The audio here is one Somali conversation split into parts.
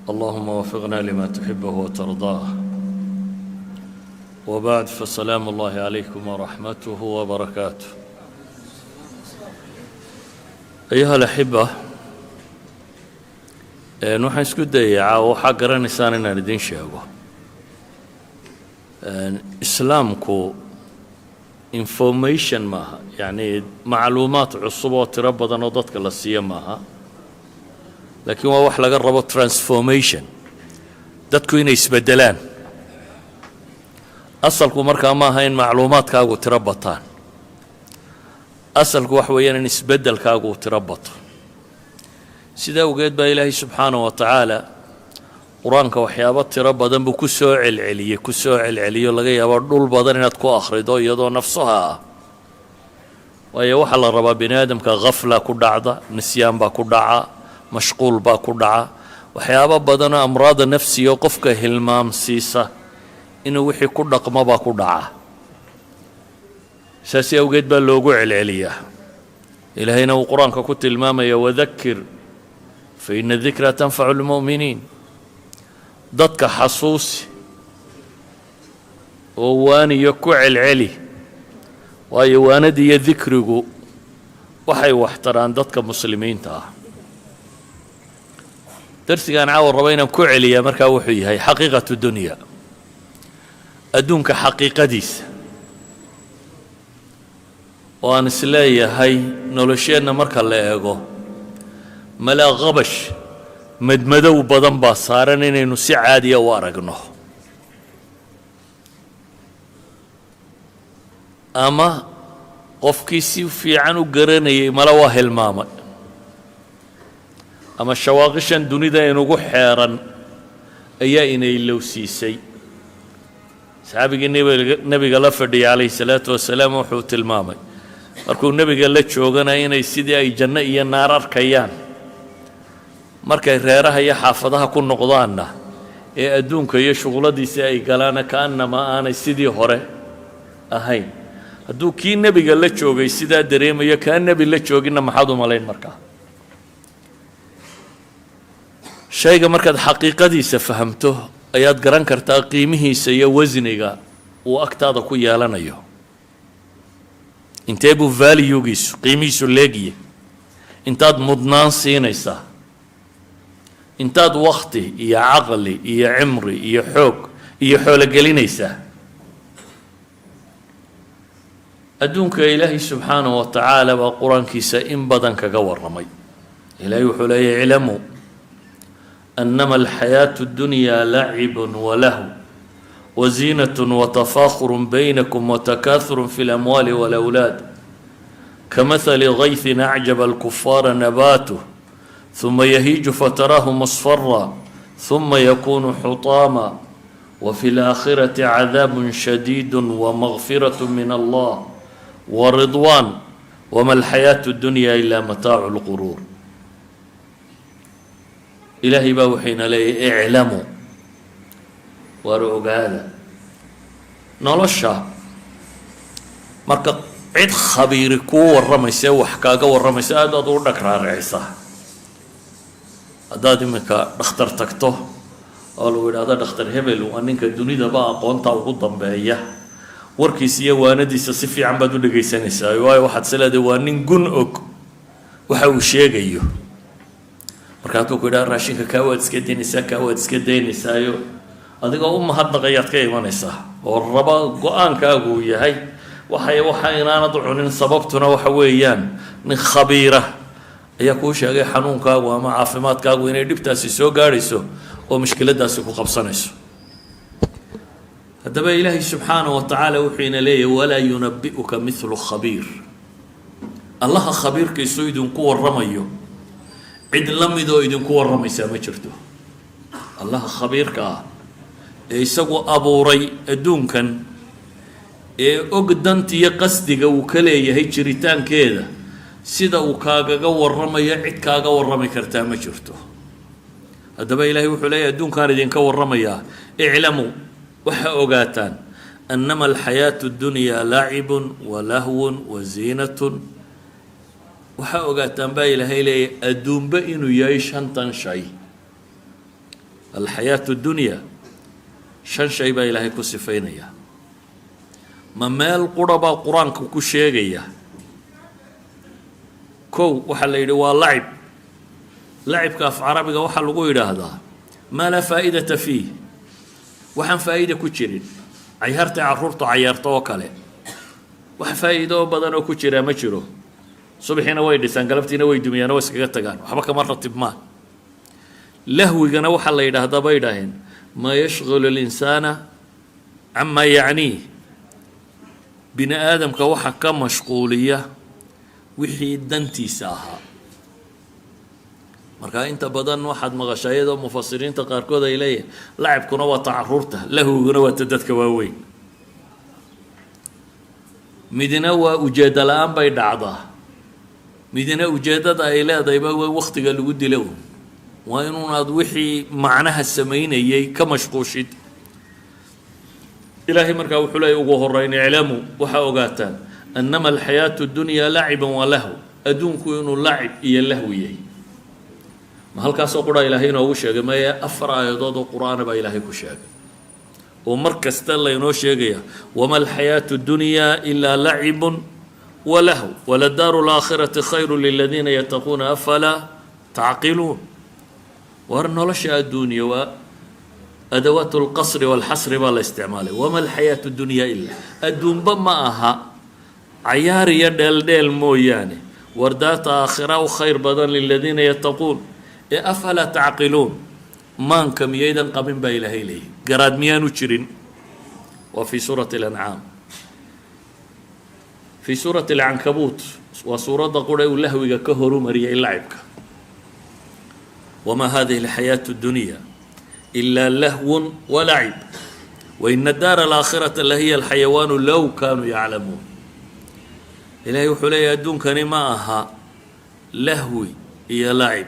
اللهم وفقنا لما تحبه وترضاه وبعد فسلام الله عليكم ورحمته وبركاته. أيها الأحبة، waxaan isku dayayaa waxaa garanaysaan inaan idin sheego islaamku information maaha, yani macluumaad cusub oo tiro badan oo dadka la siiyo maaha, laakiin waa wax laga rabo transformation, dadku inay isbedelaan. asalku markaa maaha in macluumaadkaagu tiro bataan, asalku wax weeyaan in isbedelkaagu tiro bato. sida awgeed baa ilaahay subxaanahu wa tacaala qur-aanka waxyaabo tiro badan buu ku soo celceliyo laga yaabo dhul badan inaad ku akhrido iyadoo nafsaha ah. waayo waxaa la rabaa bini aadamka khafla ku dhacda, nisyaan baa ku dhaca, mashquul baa ku dhaca, waxyaabo badanoo amraada nafsiga qofka hilmaamsiisa inuu wixii ku dhaqmo baa ku dhaca. saasi awgeed baa loogu celceliyaa. ilaahayna uu qur-aanka ku tilmaamaya wadakir فإن الذكرى تنفع المؤمنين. dadka xasuusi oo waaniyo ku celceli, waayo waanada iyo dikrigu waxay waxtaraan dadka muslimiinta ah. darsigaan caawa raba inaan ku celiyaa markaa wuxuu yahay xaqiiqatu dunya, adduunka xaqiiqadiisa, oo aan isleeyahay nolosheenna marka la eego malaa qabash madmadow badan baa saaran inaynu si caadiya u aragno, ama qofkii si fiican u garanayay mala waa hilmaamay, ama shawaaqishan dunida inugu xeeran ayaa inaylowsiisay. saxaabigii nebiga la fadhiyay calayhi salaatu wasalaam wuxuu tilmaamay markuu nebiga la joogana inay sidii ay janno iyo naar arkayaan markay reeraha iyo xaafadaha ku noqdaanna ee adduunka iyo shuquladiisii ay galaana kaannama aanay sidii hore ahayn. hadduu kii nebiga la joogay sidaa dareemayo kaa nebi la jooginna maxaad u malayn markaa? shayga markaad xaqiiqadiisa fahamto ayaad garan kartaa qiimihiisa iyo wasniga uu agtaada ku yeelanayo. intee buu valuegiisu qiimihiisu leegiye? intaad mudnaan siinaysaa, intaad wakti iyo caqli iyo cimri iyo xoog iyo xoolo gelinaysaa. adduunka ilaahay subxaanahu wa tacaala baa qur-aankiisa in badan kaga warramay. ilaahay wuxuu leeyahy iclamuu annama alxayaatu اddunyaa lacibun walahu waziinatun watafaakhurun baynakum watakaahurun fi اlamwaali wاlawlaad kamahali gaythin acjaba alkufaara nabaatuh ثم يهيج فتراه مصفرا ثم يكون حطاما وفي الآخرة عذاب شديد ومغفرة من الله ورضوان وما الحياة الدنيا إلا متاع الغرور. إلهي باوحينا لي اعلموا ورؤقالا نولشا marka cid khabiiri kuu warramaysa wax kaaga warramaysa aad u dhagraaraysa. haddaad iminka dhakhtar tagto oo lagu yidhaahdo dhakhtar hebel waa ninka dunidaba aqoonta ugu dambeeya, warkiisa iyo waanadiisa si fiican baad u dhegaysanaysaa, waayo waxaad isleedahay waa nin gun og waxa uu sheegayo. marka hadduu ku yidhaha raashinka kaa waad iska daynaysaa, kaa waad iska daynaysaayo, adigoo u mahadnaqayaad ka imanaysaa oo raba go-aankaagu uu yahay waxa inaanad cunin, sababtuna waxa weeyaan nin khabiira ayaa kuu sheegay xanuunkaagu ama caafimaadkaagu inay dhibtaasi soo gaadhayso oo mushkiladaasi ku qabsanayso. haddaba ilaahay subxaanahu wa tacaala wuxuu ina leeyahy walaa yunabi'uka midlu khabiir. allaha khabiirkiisu idinku warramayo cid la midoo idinku warramaysaa ma jirto. allaha khabiirka ah ee isagu abuuray adduunkan ee og dantiyo qasdiga uu ka leeyahay jiritaankeeda, sida uu kaagaga warramayo cid kaaga warrami kartaa ma jirto. haddaba ilaahay wuxuu leeyahay adduunkaan idinka warramayaa iclamuu waxa ogaataan annama alxayaatu اddunyaa lacibun walahwun waziinatun. waxaa ogaataan baa ilaahay leeyahay adduunba inuu yahay shantan shay. alxayaatu اdunya shan shay baa ilaahay ku sifaynaya ma meel qura baa qur-aanka ku sheegaya kow waxaa la yidhi waa lacib lacibka af carabiga waxaa lagu yidhaahdaa maa laa faa'idata fiih waxaan faa'iida ku jirin cayaartay carruurtu cayaarto oo kale wax faa'iido oo badan oo ku jiraa ma jiro subaxiina way dhisaan galabtiina way dumiyaan oo iskaga tagaan waxba kama ratib maa lahwigana waxaa la yidhaahdaa bay idhaaheen maa yashgulu اlinsaana camaa yacniih bini aadamka waxa ka mashquuliya wixii dantiisa ahaa marka inta badan waxaad maqashaa iyadoo mufasiriinta qaarkood ay leeyihin lacibkuna waa ta carruurta lahwiguna waa ta dadka waaweyn midna waa ujeeddo la-aan bay dhacdaa midna ujeeddada ay leedahayba waa waktiga lagu dilo waa inuunaad wixii macnaha samaynayay ka mashquushid ilaahay markaa wuxuu leeyay ugu horeyn iclamuu waxaa ogaataan annama alxayaatu اdunyaa laciban wa lahw adduunku inuu lacib iyo lahwi yahay ma halkaasoo qura ilaahay inoogu sheegay maya 4 aayadood oo qur-aana baa ilaahay ku sheegay oo mar kasta laynoo sheegaya wama alxayaatu اdunyaa ilaa lacibun wa lahw waladaaru اlaakhirati khayru liladiina yattaquuna afalaa tacqiluun war nolosha adduunya waa adawaat اlqasri wاlxasri baa la isticmaalay wama alxayaatu اdunyaa ilaa adduunba ma aha cayaar iyo dheeldheel mooyaane wardaata aakhira u khayr badan liladiina yattaquun ee afalaa tacqiluun maanka miyaydan qabin baa ilaahay leeyahy garaad miyaanu jirin waa fii suurati اlancaam fii suurati alcankabuut waa suuradda qura uu lahwiga ka horumariyay lacibka wamaa hadihi alxayaatu اdunya ilaa lahwun walacib waina daara alaakhirata lahiya alxayawaanu low kaanuu yaclamuun ilaahay wuxuu leeyahy adduunkani ma aha lahwi iyo lacib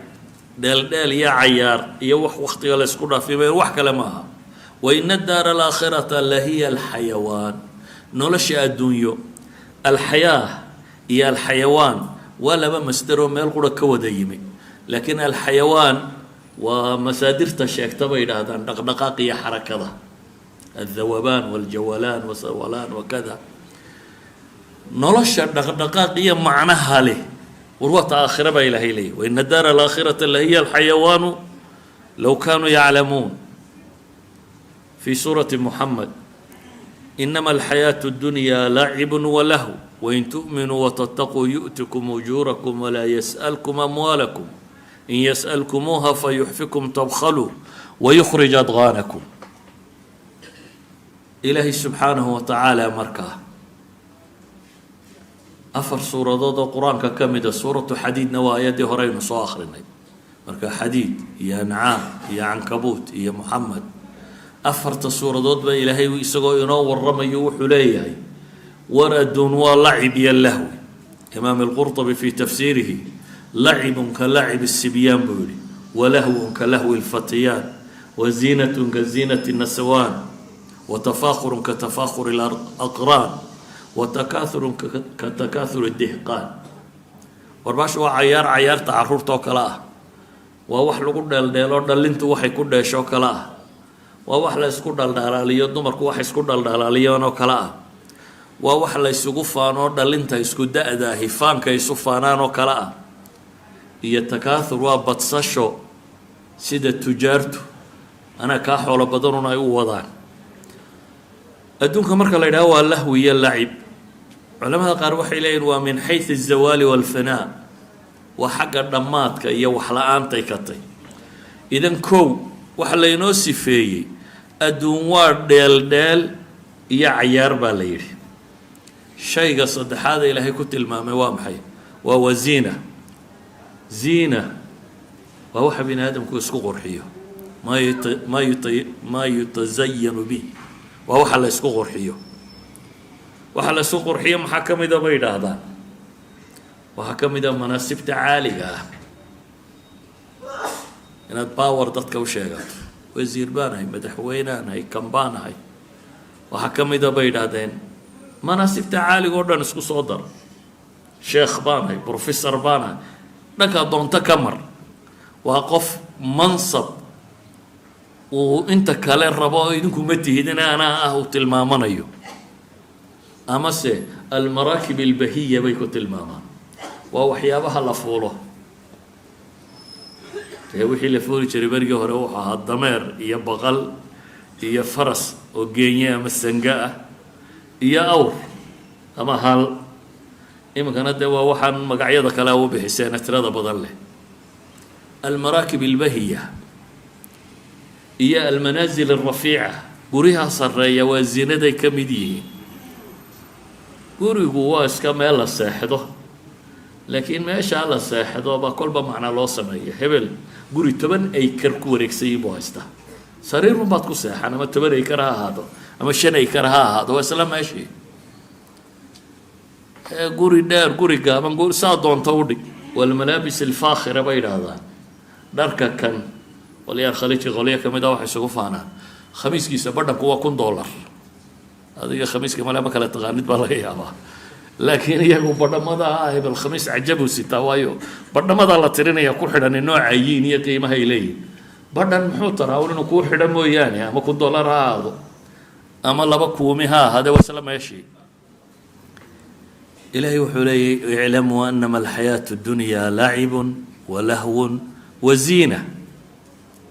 dheeldheel iyo cayaar iyo wax waktiga la ysku dhaafimay wax kale ma aha waina daara alaakhirata lahiya alxayawaan nolosha adduunyo alxayaa iyo alxayawaan waa laba masderoo meel qura ka wada yimi laakiin alxayawaan waa masaadirta sheegta bay yidhaahdaan dhaqdhaqaaq iyo xarakada aldawabaan waljawalaan wasawalaan wakada nolosha dhaqdhaqaaq iyo macnaha leh warwata aakhira baa ilaahay leeyahy waina daara alaakhirata lahiya alxayawaanu low kaanuu yaclamuun fii suurati muxamed inama alxayaatu اdunyaa lacibun walahw wain tu'minuu watataquu yu'tikum ujuurakum walaa yas'alkum amwaalakum in yas'alkumuuha fayuxfikum tabkhaluu wayukhrij adqaanakum ilaahay subxaanahu wa tacaala markaa 4 suuradood oo qur-aanka ka mida suuratu xadiidna waa ayaddii horeynu soo akrinay marka xadiid iyo ancaam iyo cankabuut iyo muxamed 4 suuradood baa ilaahay isagoo inoo waramayo wuxuu leeyahay war adduun waa lacib iyo lahwi imaam alqurطabi fii tafsiirihi lacibun ka lacib الsibyaan buu yihi walahwun ka lahwi اlfatiyaan waziinatun ka ziinati الnasawaan watafaakhurun ka tafaakhuri اlaqraan watakaaurun ka takaahuri dihqaan warbaasha waa cayaarta carruurta oo kale ah waa wax lagu dheeldheelo dhallintu waxay ku dheeshoo kale ah waa wax la ysku dhaldhalaaliyo dumarku wax isku dhaldhalaaliyeen oo kale ah waa wax la ysugu faanoo dhallinta isku da-da ahi faanka isu faanaan oo kale ah iyo takaahur waa badsasho sida tujaartu anaa kaa xoolo badanun ay u wadaan adduunka marka la yidhaho waa lahwi iyo lacib culamada qaar waxay leeyihin waa min xayثu الzawaali wاlfanaa waa xagga dhammaadka iyo waxla-aantay ka tay idan kow waxa laynoo sifeeyey adduun waa dheeldheel iyo cayaar baa la yidhi shayga saddexaada ilaahay ku tilmaamay waa maxay waa waziina ziina waa waxa bini aadamku isku qurxiyo maa yutazayanu bih waa waxa la ysku qurxiyo waxa la ysku qurxiyo maxaa ka mida bay yidhaahdaan waxaa ka mida manaasibta caaliga ah inaad power dadka u sheegato wasiir baanahay madaxweyneanahay kan baanahay waxaa ka mida bay yidhaahdeen manaasibta caaliga oo dhan isku soo dar sheekh baanahay professor baanahay dhankaa doonto ka mar waa qof mansab وانت كلا الربا إذنكم متهدنا أنا تلمامنيو أما سي المراكب البهية بيكو تلماما ووحيابها لفوله وحي لفولي جريبرجي هروحها الضمير يا بغل يا فرس وجينيا مسنجاء يا أور أما هل إما كانت دوا وحن مقعيضة كلاو بحسين ترى بضله المراكب البهية هي المنازل الرفيعة قريها صرية وزينة دي كمديه قري قواس كما يلا ساحده لكن ما شاء الله ساحده بكل بمعنى الله سمية هبل قري تبن أي كركورك سيبوا استه سرير ما تكون ساحة أنا ما تبن أي كرها هذا أما شن أي كرها هذا وسلام ماشي قري دار قري قام قري صادون تودي والملابس الفاخرة بين هذا دارك كان وليا خليج غولية كم ده واحد سقوفانا خميس كيس بدنا قوة $1 هذا خميس كمان ما كانت تغني بالله أبا لكن يقول بدنا ماذا هاي بالخميس عجبه ستاوايو بدنا ماذا لا ترينا يكون حدا النوع عيين يقيمها إليه بدنا نحطها أو نكون حدا موياني أما $1 هذا أما الله بكومها هذا وسلام يشي إلهي وحولي اعلموا أنما الحياة الدنيا لعب ولهو وزينة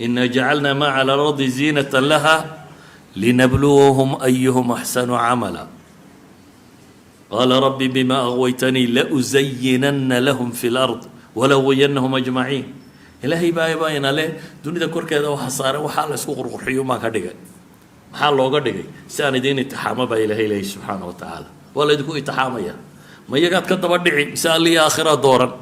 إنا جعلنا ما على الأرض زينة لها لنبلوهم أيهم أحسن عملا قال ربي بما أغويتني لأزينن لهم في الأرض ولأغوينهم أجمعين إلهي باين له دنيا كور كذا وحصار وحال اسكو قرقرحيو ما كدغاي maxaa looga dhigay si aan idin itixaamo ba ilaahay subhanahu wa ta'ala wala idinku itixaamaya ma yagaad ka daba dhici misaal iyo aakhira dooran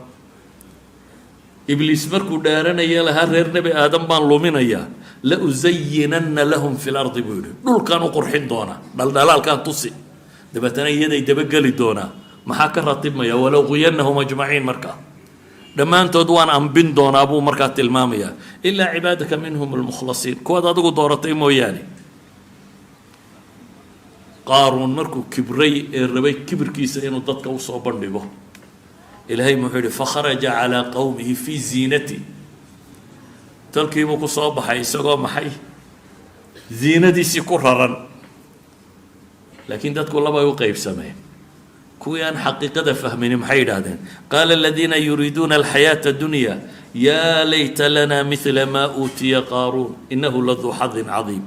إبليس مركو دارنا يلا هرر نبي آدم بان لومينيا لأزينن لهم في الأرض بيقول دول كانوا قرحين دونا دلال كان تصي دبتنا يدي دبقلي دونا ما حكى رتب ما ولو غينهم أجمعين مركا لما أنت دوان أم بن دونا أبو مركات المامية إلا عبادك منهم المخلصين كواد أدقوا دورتين موياني قارون مركو كبري الربي كبر كيسا إنو ضدك وصوبان بيبو إلهي محيط فخرج على قومه في زينتي تلقي مكو صوب حي سقو محي زينتي سكررا لكن دتك الله يوقف سماه كويان حقيقة فهمين محيد هذين قال الذين يريدون الحياة الدنيا يا ليت لنا مثل ما أوتي قارون إنه لذو حظ عظيم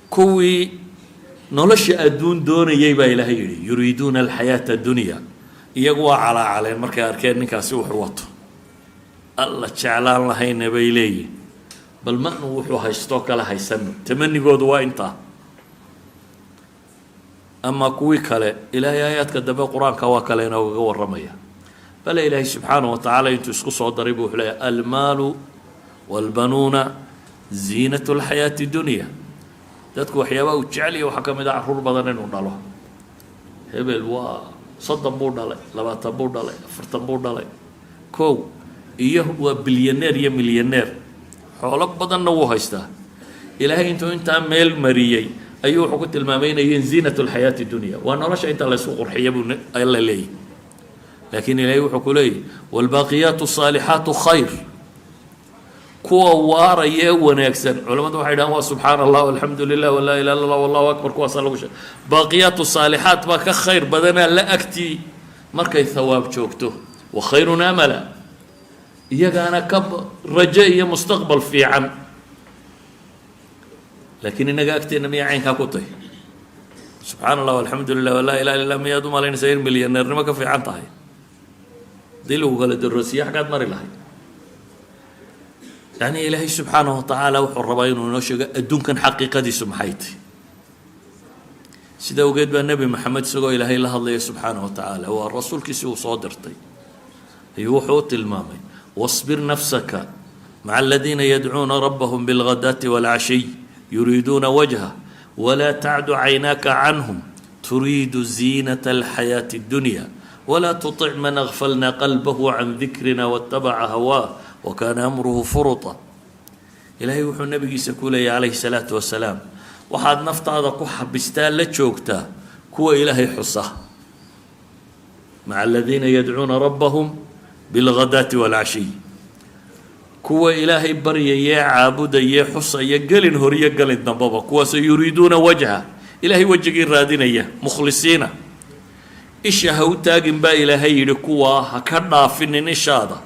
كوي نولش أدون دون يبا إلهي يريدون الحياة الدنيا يقوى على markay arkeen ninkaasi wuxuu wato alla jeclaan lahayna bay leeyihiin bal ma wuxuu haysto kala haysan tamanigoodu waa inta ama kuwi kale ilaahay aayadka dambe quraanka waa kale inooga waramaya bal ilaahay subhanahu wa ta'ala intuu isku soo daray buu leeyahay al maalu wal banuuna ziinatu al hayati dunya dadku waxyaabo u jecel iyo waxa kamid ah rur badan inuu dhalo hebel waa صدق بودالي لبعض بودالي فرت بودالي كو إيه هو بليونير يا مليونير حولك بدن نوه هيستا إلهي أنت ميل مريي أيوه حكت المامين زينة الحياة الدنيا وأنا رش أنت على سوق الحياة إلا لي لكن إلهي حكوا لي والباقيات الصالحات خير كوا وارا يوانا يكسن علماء واحد هو سبحان الله والحمد لله ولا اله الا الله والله اكبر كوا صلى الله باقيات الصالحات ما كخير بدنا لا اكتي مركي ثواب جوجته وخير املا يجانا كب رجاء مستقبل في عم لكن انك اكتي انما عينك كوتي سبحان الله والحمد لله ولا اله الا الله ما يدوم علينا سير مليونير ما في عن طاي ديلو قال الروسيه حقات مري لهي يعني إلهي سبحانه وتعالى وحربين ونشجع الدون كان حقيقة دي سمحيتي سيدا وقيد بالنبي محمد سقوا إلهي الله سبحانه وتعالى هو الرسول كسي صادرتي يوحوت المامي واصبر نفسك مع الذين يدعون ربهم بالغداة والعشي يريدون وجهه ولا تعد عيناك عنهم تريد زينة الحياة الدنيا ولا تطع من أغفلنا قلبه عن ذكرنا واتبع هواه وكان أمره فرطا إلهي وحو النبي سكولي عليه الصلاة والسلام وحاد نفط هذا كوحة بستان لتشوكتا كو إلهي حصة مع الذين يدعون ربهم بالغداة والعشي kuwa ilaahay baryaya caabudaya xusaya gelin horiyo gelin dambaba kuwaas yuriiduuna wajha ilaahay wajigii raadinaya mukhlisiina isha ha u taagin baa ilaahay yidhi kuwa ha ka dhaafinin ishaada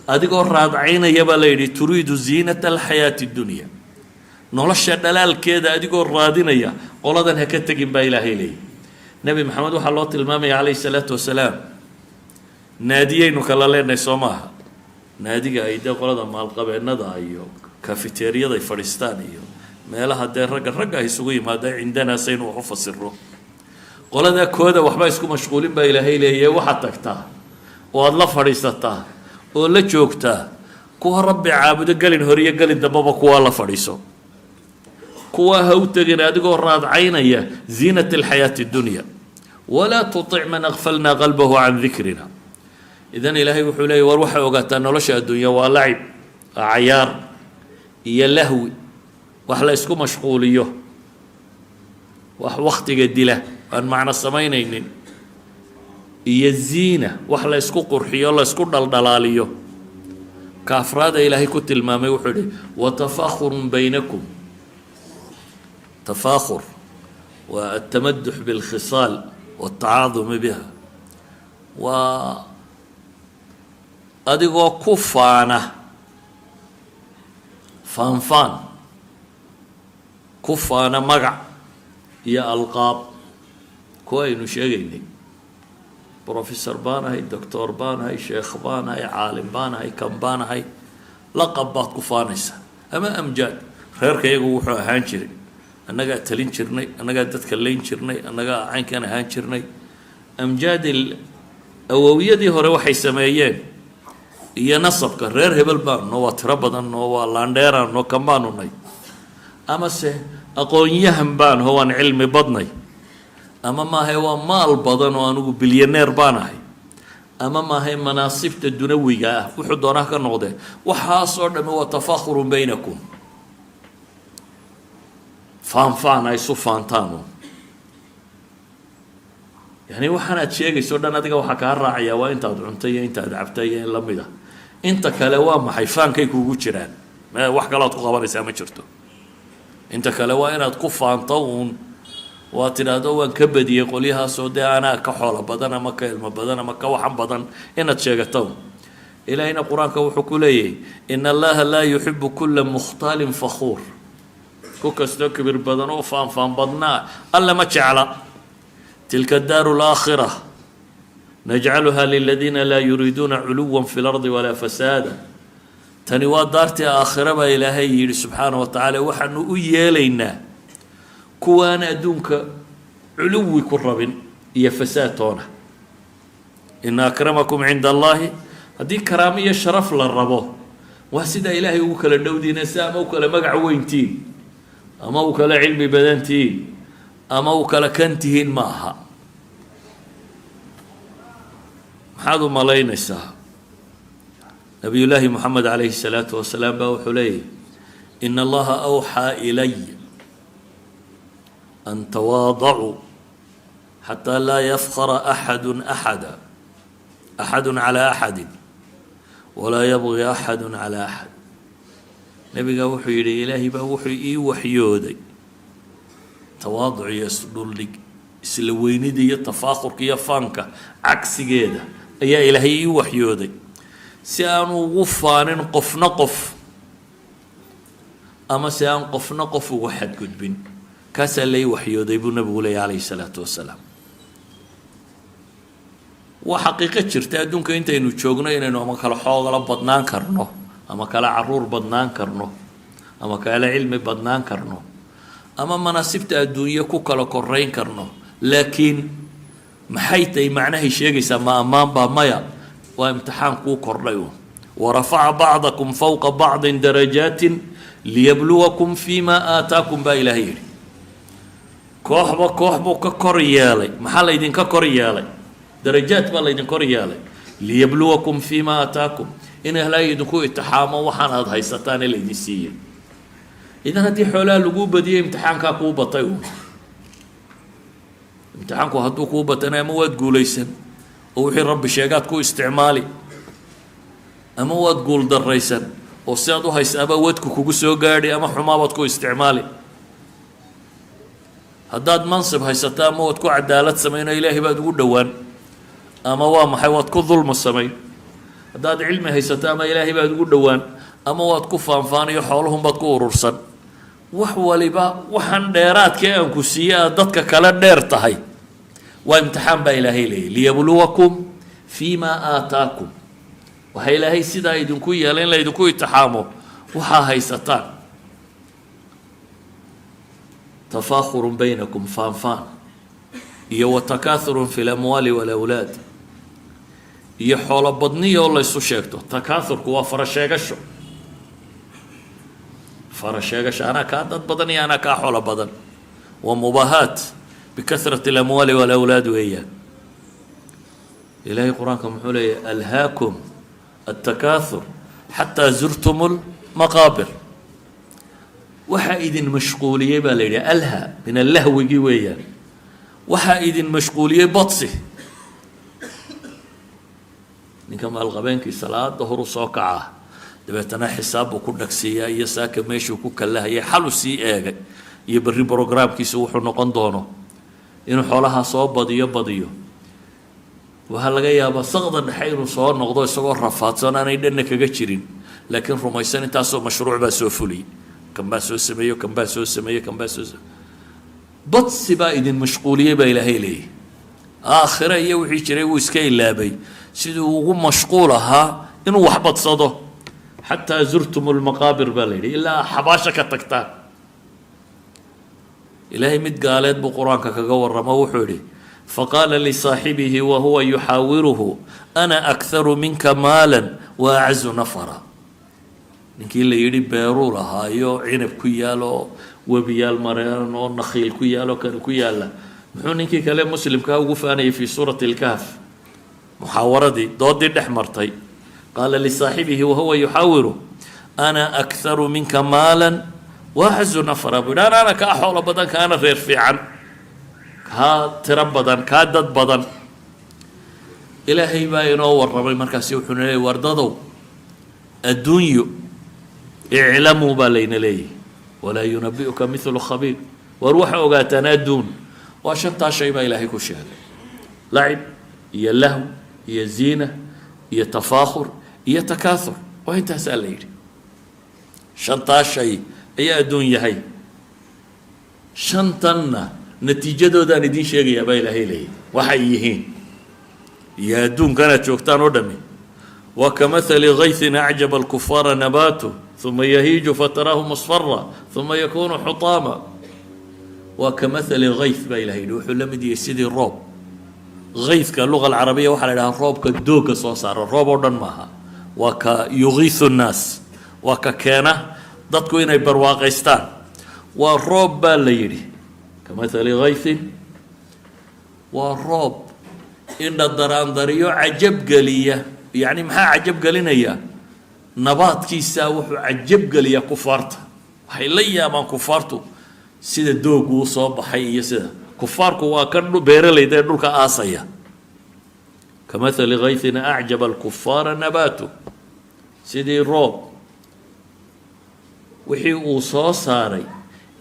adigoo raadcaynaya baa la yidhi turiidu ziinata alxayaati dunya nolosha dhalaalkeeda adigoo raadinaya qoladan ha ka tegin baa ilaahay leeyahy nebi maxamed waxaa loo tilmaamaya calayhi salaatu wasalaam naadiyaynu kala leenahay soo maaha naadiga ay dee qolada maalqabeennada iyo kafeteriyada ay fadhiistaan iyo meelaha dee ragga ay isugu yimaada cindanaa saynu wax u fasiro qoladaa kooda waxba isku mashquulin baa ilaahay leeyahay waxaad tagtaa oo aada la fadhiisataa oo la joogtaa kuwa rabbi caabudo gelin horiyo gelin dambaba kuwaa la fadhiiso kuwaa ha u tegin adigoo raadcaynaya ziinat alxayaati dunya walaa tutic man akfalnaa qalbahu can dikrina idan ilaahay wuxuu leeyahy war waxay ogaataa nolosha adduunya waa lacib cayaar iyo lahwi wax la isku mashquuliyo wax waktiga dila aan macno samaynaynin iyo ziina wax la isku qurxiyo la isku dhaldhalaaliyo ka afraada ilaahay ku tilmaamay wuxuu yihi watafaakhurun baynakum tafaakhur waa atamadux bilkhisaal watacaadumi biha waa adigoo ku faana faanfaan ku faana magac iyo alqaab kuwa aynu sheegaynay professor baan ahay doctor baan ahay sheekh baan ahay caalim baan ahay kan baan ahay laqab baad ku faanaysaa ama amjaad reerka iyagu wuxuu ahaan jiray annagaa talin jirnay annagaa dadka layn jirnay annagaa caynkan ahaan jirnay amjaadil awowiyadii hore waxay sameeyeen iyo nasabka reer hebel baanno waa tiro badan oo waa laandheeraanno kan baanu nay amase aqoon-yahan baan ho waan cilmi badnay ama maahay waa maal badan oo anugu bilyaneer baan ahay ama maahay manaasibta dunawiga ah wuxuu doonaa ka noqdee waxaasoo dhami waa tafaakhurun baynakum faanfaan ay isu faantaanu yani waxaanaad sheegayso dhan adiga waxaa kaa raacayaa waa intaad cuntay iyo intaad cabtay iyo in la mid ah inta kale waa maxay faankay kuugu jiraan wax kaload ku qabanaysaa ma jirto inta kale waa inaad ku faanto uun waa tidhaahdo waan ka badiyey qolyahaasoo dee anaa ka xoolo badan ama ka ilmo badan ama ka waxan badan inaad sheegato ilaahayna qur-aanka wuxuu ku leeyahay ina allaha laa yuxibu kula mukhtaalin fakhuur ku kastoo kibir badan oo faanfaan badnaa alla ma jecla tilka daaru laakhira najcaluha liladiina laa yuriiduuna culuwa fi lardi walaa fasaada tani waa daartii aakhira baa ilaahay yidhi subxaana wa tacaala waxaanu u yeelaynaa kuwaan adduunka culuwi ku rabin iyo fasaad toona ina akramakum cinda allahi haddii karaamo iyo sharaf la rabo waa sidaa ilaahay ugu kala dhowdiina si ama u kala magac weyntiin ama u kala cilmi badantihiin ama u kala kan tihiin ma aha maxaad u malaynaysaa nabiyullaahi moxamed calayhi salaatu wasalaam baa wuxuu leeyahy ina allaha awxaa ilay an tawaadacuu xataa laa yafkara axadu axada axadu calaa axadin walaa yabgi axadu calaa axad nebigaa wuxuu yidhi ilaahay baa wuxuu ii waxyooday tawaaduc iyo isdhuldhig isla weynida iyo tafaakurka iyo faanka cagsigeeda ayaa ilaahay ii waxyooday si aan ugu faanin qofna qof ama si aan qofna qof ugu xadgudbin kaasaa lai waxyooday buu nabigu leeyahy calayhi salaatu wasalaam waa xaqiiqo jirta adduunka intaynu joogno inaynu ama kala xoogala badnaan karno ama kala caruur badnaan karno ama kala cilmi badnaan karno ama manaasibta adduunye ku kala korayn karno laakiin maxay tahay macnahay sheegaysaa ma ammaan baa maya waa imtixaan kuu kordhay un warafaca bacdakum fawqa bacdin darajaatin liyabluwakum fima aataakum baa ilaahay yidhi kooxba koox buu ka kor yeelay maxaa laydinka kor yeelay darajaad baa laydin kor yeelay liyabluwakum fima aataakum in ilaahay idinku itixaamo waxaan aada haysataan ee laydin siiyey idan haddii xoolaha laguu badiyey imtixaankaa kuu batay un imtixaanku hadduu kuu batana ama waad guulaysan oo wixii rabbi sheegaad ku isticmaali ama waad guul daraysan oo si aad u haysa ama wadku kugu soo gaadhi ama xumaabaad ku isticmaali haddaad mansib haysato ama waad ku cadaalad samayno ilaahay baad ugu dhowaan ama waa maxay waad ku dulma samayn haddaad cilmi haysato ama ilaahay baad ugu dhowaan ama waad ku faanfaaniyo xoolahunbaad ku urursan wax waliba waxaan dheeraadkii aan ku siiye aad dadka kale dheer tahay waa imtixaan baa ilaahay leeyahy liyabluwakum fiima aataakum waxaa ilaahay sidaa idinku yeela in la idinku itixaamo waxaa haysataan tafaakhurun baynakum faanfaan iyo watakaathurun fi lamwaali walawlaad iyo xoolo badniya oo laysu sheegto takaathurku waa farasheegasho farasheegasho anaa kaa dad badan iyo anaa kaa xoolo badan waa mubaahaat bikasrati alamwaali walawlaad weeyaan ilaahay qur-aanka muxuu leeyahy alhaakum التكاثر حتى زرتم المقابر وحا إذن مشغولية بالليلة ألها من اللهو جويا وحا إذن مشغولية بطسه نكما الغبين كي صلاة ظهر صوكعة دبتنا حساب وكلك سيا يساك ماشي وكوك الله يحلو سي ايه يبري بروجرام كي سوحو نقندونه إنه حولها صوب بديو waxaa laga yaabaa saqda dhexe inuu soo noqdo isagoo rafaadsan aanay dhanna kaga jirin laakiin rumaysan intaasoo mashruuc baa soo fuliyey kan baa soo sameeyo kan baa soo sameeyo kan baa soo badsi baa idin mashquuliyey baa ilaahay leeyahy aakhire iyo wixii jiray wuu iska ilaabay siduu ugu mashquul ahaa inuu wax badsado xataa zurtum lmaqaabir baa la yidhi ilaa xabaasha ka tagtaan ilaahay mid gaaleed buu qur-aanka kaga warramo wuxuu yidhi فقال لصاحبه وهو يحاوره أنا أكثر منك مالا وأعز نفرا ninkii la yidhi beeruu lahaayo cinab ku yaalo webiyaal mareen oo nakhiil ku yaalo kan ku yaala muxuu ninkii kale muslimkaa ugu faanayay fi suurati alkahf muxaawaradii doodii dhex martay qaala lisaaxibihi wahuwa yuxaawiru ana akharu minka maalan waacazu nafra buu yidhi ana kaa xoolo badan kaana reer fiican kaa tiro badan kaa dad badan ilaahay baa inoo warramay markaasi wuxuuna leeyay wardadow adduunyo iclamuu baa layna leeyahy walaa yunabi'uka mithlu khabiir war waxa ogaataan adduun waa shantaa shay baa ilaahay ku sheegay lacib iyo lahw iyo ziina iyo tafaakhur iyo takaathur waa intaasaa la yidhi shantaa shay ayaa adduun yahay shantanna natiijadoodaan idiin sheegayaa baa ilaahay leeyahy waxay yihiin iyo adduunkanaad joogtaan oo dhami waa kamathali gaythin acjaba alkufaara nabaatu ثم يهيج فتراه مصفرا ثم يكون حطاما وكمثل غيث با إلهي وحو لمدي سيدي الروب غيث كاللغة العربية وحا لها الروب كدوك صوصار الروب ودن ماها وكيغيث الناس وككينة ضدكو إنا برواقستان والروب با ليري كمثل غيث والروب إن الدران دريو عجب قلية يعني محا عجب قلينا إياه nabaadkiisaa wuxuu cajab geliyaa kufaarta waxay la yaabaan kufaartu sida doogu u soo baxay iyo sida kufaarku waa kan beeralayda ee dhulka aasaya kamathali gaythin acjaba alkufaara nabaatu sidii roob wixii uu soo saaray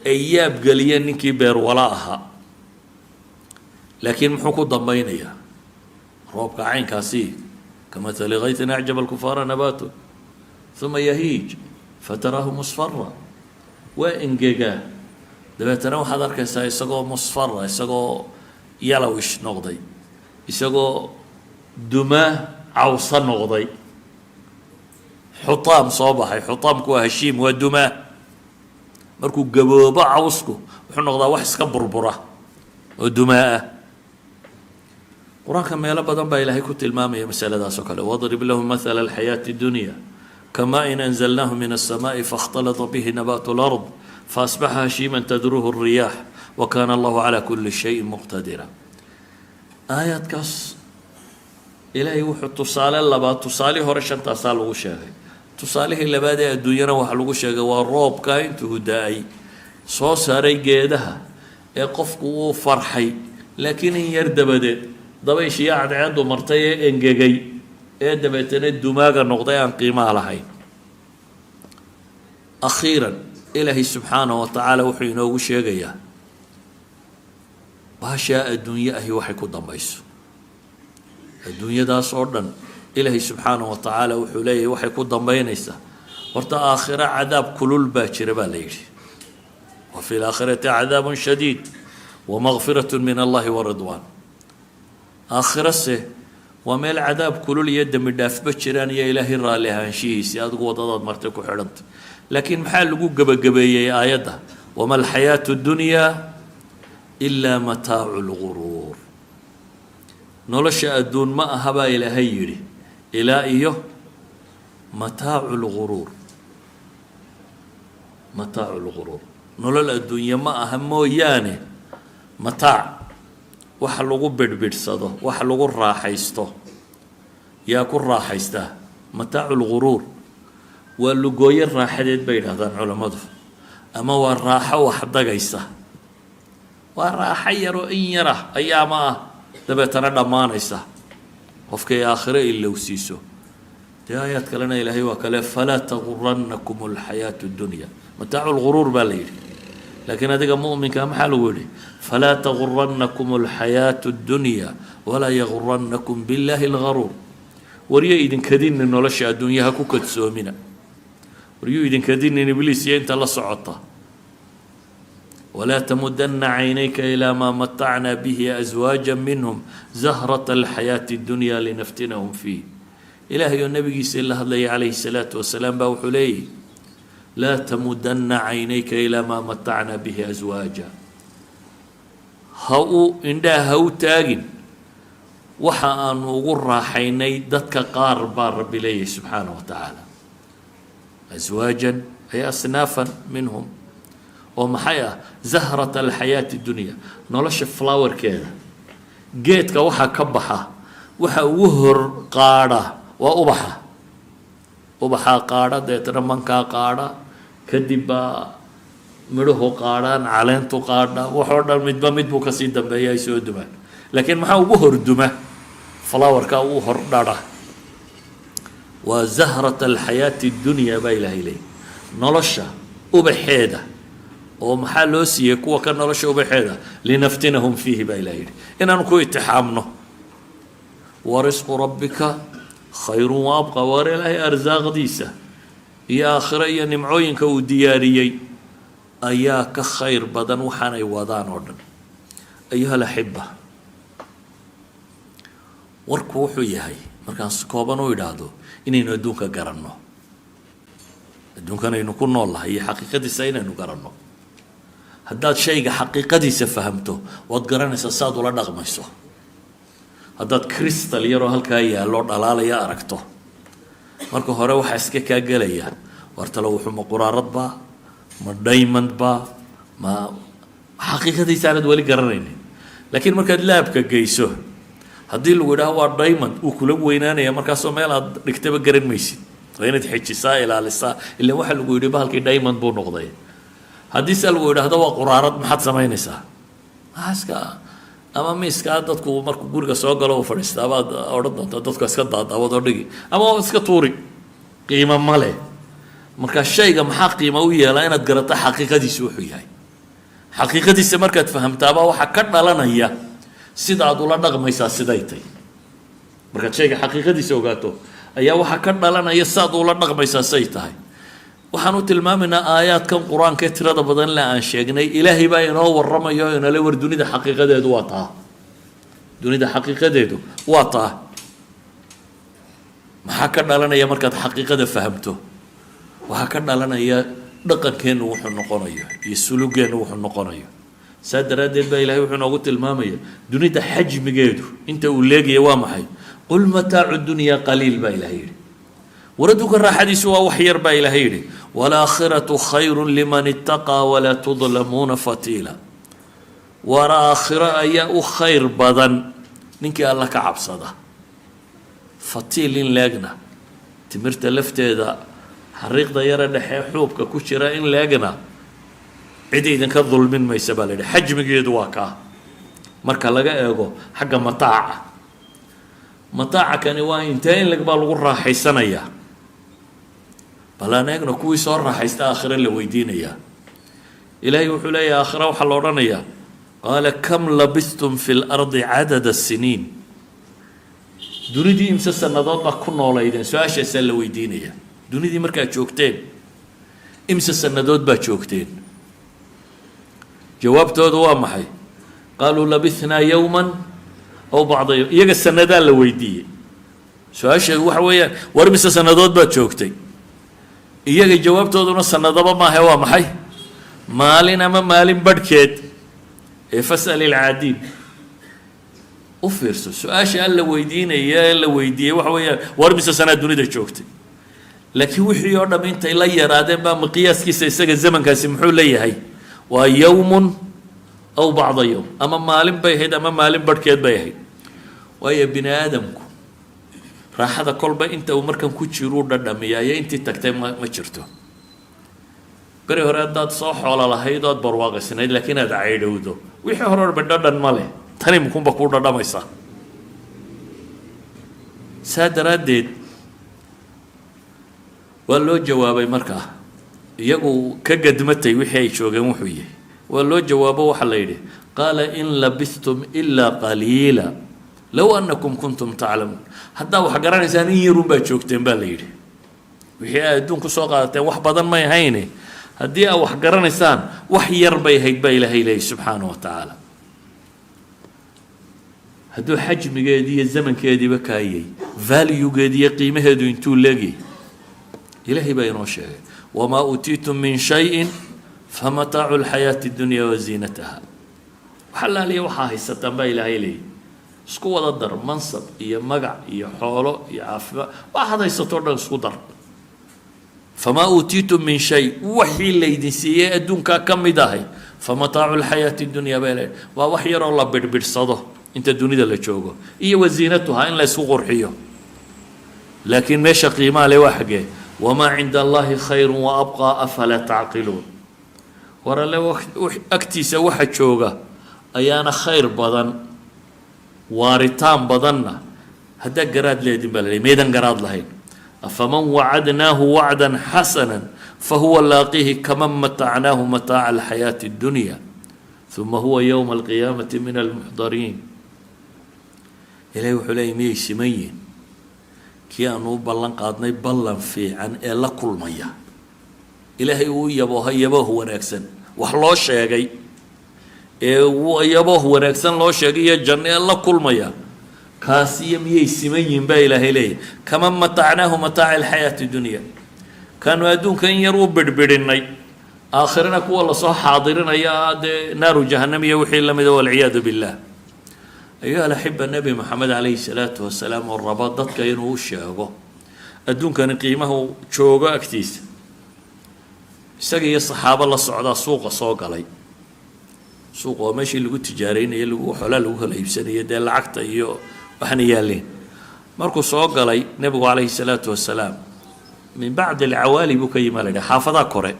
ay yaab geliyeen ninkii beerwala ahaa laakiin muxuu ku dambaynayaa roobka caynkaasi kamathali gaythin acjaba alkufaara nabaatu ثم يهيج فتراه مصفرا وإنجيجا دبتنا واحد أركز يسقو مصفرا يسقو يلوش نقضي يسقو دماء عوصا نقضي حطام صباحي حطام كوا هشيم ودماء مركو جبوبا عوسكو وحنا نقضا وحس كبربرة ودماء قرآن كما يلا بدن با إلهي كنت المامية مسألة دا سكالة واضرب لهم مثل الحياة الدنيا كما إن أنزلناه من السماء فاختلط به نبات الأرض فأصبح هشيما تدروه الرياح وكان الله على كل شيء مقتدرا آيات كاس إلهي وحو تصالي اللبات تصالي هورشان تصالي وشاهي تصاليه اللي بادئ الدنيا وحلوغو شاهي والروب كاين تهدائي صو ساري قيدها يقفكو فرحي لكن يرد بدأ ضبي شياعد عنده مرتين انجيجي ee dabeetana dumaaga noqday aan qiimaha lahayn أخيرا إلهي سبحانه وتعالى وحينا وشيغيا باشا الدنيا هي وحي كدن بيسو الدنيا دا صوردن إلهي سبحانه وتعالى وحليه وحي كدن بينيسا ورتا آخرة عذاب كلول باكر باليري وفي الآخرة عذاب شديد ومغفرة من الله ورضوان آخرة سه وميل عذاب كلول يد من داف بكران يا إلهي رالي هانشيس يا أدقوا ضداد مرتكو حرنت لكن محل لقوا قبقبية آياتها وما الحياة الدنيا إلا متاع الغرور نولش الدون ما أهبا إلى هيري إلى إيه متاع الغرور متاع الغرور نولل الدنيا ما أهمو يعني متاع وحلقوا بدبد صدو وحلقوا راحيستو ياكل راحيسته متاع الغرور واللقوي الراحدين بين هذا العلماء أما والراحة وحدقيسه وراحة يرو إن يره أياما دبتنا دمانيسه وفكي آخره إلا وسيسو دي آيات كلنا إلهي وكلا فلا تغرنكم الحياة الدنيا متاع الغرور باليري لكن هذا مؤمن كم حلو فلا تغرنكم الحياة الدنيا ولا يغرنكم بالله الغرور وريا إذن كدين إنه لشيء الدنيا هكو كتسومنا وريا إذن كدين إن إبليس ينت الله صعطه ولا تمدن عينيك إلى ما متعنا به أزواجا منهم زهرة الحياة الدنيا لنفتنهم فيه إلهي النبي صلى الله عليه الصلاة والسلام بوحليه لا تمدن عينيك إلى ما متعنا به أزواجا هاو إندا هاو تاجن وحا أن غرى حيني دتك قاربا رب إليه سبحانه وتعالى أزواجا هي أصنافا منهم ومحيا زهرة الحياة الدنيا نولش فلاور كذا جيتك وحا كبحة وحا وهر قارة وأبحة أبحة قارة ديتنا منكا قارة كدبا مروه قارة علنتو قارة وحورنا مدبو كسيدا بيا يسوي الدماء لكن محا وهر الدماء فلاور كا وهر دارة وزهرة الحياة الدنيا بايلة إليه نولش أبحيدة ومحلوسي يكون كان رشوا بحذا لنفتنهم فيه بايلين إن أنكو اتحامنا ورزق ربك خير وأبقى ورله أرزاق ديسة يا آخرية نمعوين كو دياريي أياك خير بدن وحاني وضان وردن أيها الأحبة وركو حيهي مركان سكوبان ويدادو إني ندونك قرنو ندونك نكون الله هي حقيقة السينة نقرنو هداد شيء حقيقتي سفهمته وتقرن سصاد ولا نغمسه هداد كريستال يرو هالكايا لورد على يا أركته مركو هره وحسك كاجليا ورتلو حما قرارات با ما دايموند با ما حقيقتي سالد ولي قرنين لكن مركد لابك جيسو هدي لو ده هو دايموند وكل وينانه يا مركاسو ميل نكتب قرن ميسي وين تحكي سائل على السا اللي واحد لو يدي بهالكي دايموند بو نقضي هدي سألوا إذا هذا وقرارات محط سماينسا هاسكا أما ميسكا دتكو مركو جورجا سوغلا وفرستا بعد أردنا دتكو اسكت دادا ودردي أما اسكت طوري قيمة ماله مركا الشيء محق قيمة ويا لا أنا تقرأت حقيقة دي سوحي هاي حقيقة دي سمركة فهمتها بقى وحكرنا لنا هي سيد عبد الله نغم يسا سيدايتي مركا الشيء حقيقة دي سوغاتو أيها وحكرنا لنا هي سيد عبد الله نغم يسا سيدايتي waxaanu tilmaaminaa aayaadkan qur-aanka tirada badan la aan sheegnay ilaahay baa inoo warramayo inala war dunida xaqiiqadeedu waa taa dunida xaqiiqadeedu waa taa maxaa ka dhalanaya markaad xaqiiqada fahamto waxaa ka dhalanaya dhaqankeenu wuxuu noqonayo iyo sulugeenu wuxuu noqonayo saa daraaddeed baa ilaahay wuxuu noogu tilmaamaya dunida xajmigeedu inta uu leegaya waa maxay qul mataacu dunyaa qaliil baa ilaahay yidhi وردك الراحديث وحير با إلى هيري والآخرة خير لمن اتقى ولا تظلمون فتيلا والآخرة أياء خير بدن ننكي الله كعب صدا فتيل لاجنا تمرت لفت إذا حريق دايرة نحي حوبك كشرا إن لاجنا عدي إذا كظلم ما يسبال حجم جدواكا مركا لقى إيغو حق مطاع كان وين تين لك بالغرة حيسانية bal aan eegno kuwii soo raaxaysta aakhire la weydiinayaa ilaahay wuxuu leeyahay aakhire waxaa la odhanayaa qaala kam labistum fi lardi cadada siniin dunidii imse sannadood baa ku noolaydeen su-aashaasaa la weydiinayaa dunidii markaad joogteen imse sannadood baa joogteen jawaabtoodu waa maxay qaaluu labithnaa yowman aw bacda yowm iyaga sannadaa la weydiiyey su-aasheedu waxa weeyaan war mise sannadood baad joogtay iyaga jawaabtooduna sanadaba maahe waa maxay maalin ama maalin badhkeed ee fasal ilcaadiin u fiirso su-aasha alla weydiinaya la weydiiyey waxa weeyaan war mise sanaa dunida joogtay laakiin wixii oo dham intay la yaraadeen baa miqyaaskiisa isaga zamankaasi muxuu leeyahay waa yowmun aw bacda yowm ama maalin bay ahayd ama maalin badhkeed bay ahayd waayo bini aadamku raaxada kolba inta uu markan ku jiruu dhadhamiyaa iyo intii tagtay ma jirto beri hore haddaad soo xoolo lahayd ood barwaaqaysnayd laakiin aad caydhowdo wixii hore orba dhadhan ma leh tani mukunba kuu dhadhamaysaa saa daraaddeed waa loo jawaabay markaa iyagu ka gadmatay wixii ay joogeen wuxuu yahay waa loo jawaabo waxaa la yidhi qaala in labistum ilaa qaliila low annakum kuntum taclamuun haddaa wax garanaysaan in yarun baa joogteen baa la yidhi wixii aad adduunku soo qaadateen wax badan may hayne haddii aad wax garanaysaan wax yar bay hayd baa ilaahay leeyahy subxaanahu wa tacaala hadduu xajmigeedii iyo zamankeediiba kaayay valuegeedi iyo qiimaheedu intuu leegyay ilaahay baa inoo sheegay wamaa uutiitum min shayin famataacu alxayaati dunya waziinataha waxa laaliya waxaa haysataan baa ilaahay leeyahy isku wada dar mansab iyo magac iyo xoolo iyo caafimaad waxaad haysatoo dhan isku dar famaa uutiitum min shay wixii laydin siiyey adduunkaa ka mid ahay famataacu lxayaati dunya baa leeyahy waa wax yaroo la bidhbidhsado inta dunida la joogo iyo wasiinatuha in la isku qurxiyo laakiin meesha qiimaa le waa xagee wamaa cinda allahi khayru wa abqaa afalaa tacqiluun war alle agtiisa waxa jooga ayaana khayr badan waaritaan badanna haddaa garaad leedin baa la leeyahy maydan garaad lahayn afaman wacadnaahu wacdan xasana fahuwa laaqihi kaman matacnaahu mataaca alxayaati اddunya uma huwa yowma alqiyaamati min almuxdariin ilahay wuxuu leeyay miyay siman yihin kii aanu u ballan qaadnay ballan fiican ee la kulmaya ilaahay uu yabooha yabooh wanaagsan wax loo sheegay ee yabooh wanaagsan loo sheegay iyo janno ee la kulmaya kaasiyo miyay siman yihin baa ilaahay leeyahy kaman matacnaahu mataaca alxayaati dunya kaanu adduunka in yar u bidhbidhinay aakhirana kuwa lasoo xaadirinaya dee naaru jahannam iyo wixii la mida walciyaadu billah ayuha alaxiba nebi moxamed calayhi salaatu wasalaam oo rabo dadka inuu u sheego adduunkani qiimahu joogo agtiisa isaga iyo saxaabo la socdaa suuqa soo galay suuqa waa meeshii lagu tijaaraynaya lagu xoolaa lagu kala iibsanaya dee lacagta iyo waxna yaaleen markuu soo galay nebigu calayhi salaatu wasalaam min bacdi alcawaali buu ka yima la yidhaha xaafadaa kore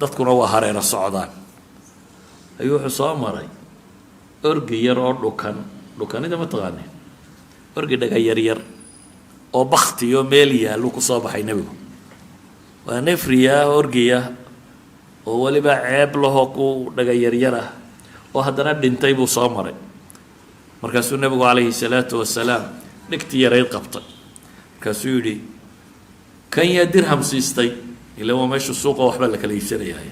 dadkuna waa hareero socdaan ayuu wuxuu soo maray orgi yar oo dhukanida ma taqaanin orgi dhaga yaryar oo baktiyo meel yaallu ku soo baxay nebigu waa nefriya orgiya oo weliba ceeb lahoo ku dhaga yaryar ah oo haddana dhintay buu soo maray markaasuu nebigu calayhi salaatu wasalaam dhigtii yarayd qabtay markaasuu yidhi kan yaa dirham siistay ila waa meesha suuqa waxbaa la kala iibsanayahay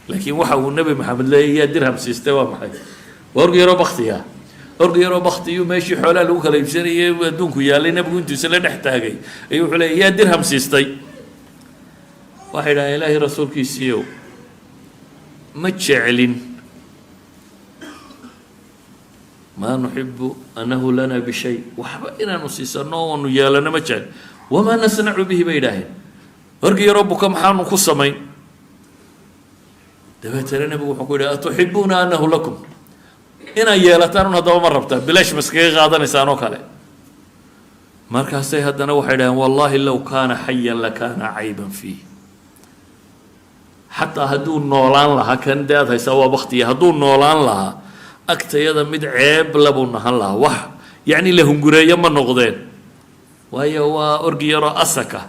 laakiin waxa uu nebi maxamed leeyay yaa dirham siistay waa maxay waa orgi yaroo baktiya orgi yaroo baktiyu meeshii xoolaha lagu kala iibsanayay adduunku yaallay nebigu intuisa la dhex taagay ayuu wuxuu leeyay yaa dirham siistay waxay dhahaan ilaahay rasuulkiisiiyow ma jeclin maa nuxibu annahu lana bishay waxba inaanu siisano oonu yeelano ma jecel wamaa nasnacu bihi bay idhaaheen orgi yaroo buka maxaanu ku samayn dabeetana nebigu wuxuu ku yidhi atuxibuuna annahu lakum inaad yeelataan un haddaba ma rabtaa bilaash ma iskaga qaadanaysaan oo kale markaasay haddana waxay dhaheen wallaahi low kaana xayan lakaana cayban fiih xataa hadduu noolaan lahaa kan dee aad haysaa waa baktiya hadduu noolaan lahaa agtayada mid ceeb labuu nahan lahaa wax yacni la hungureeyo ma noqdeen waayo waa orgi yaroo asaka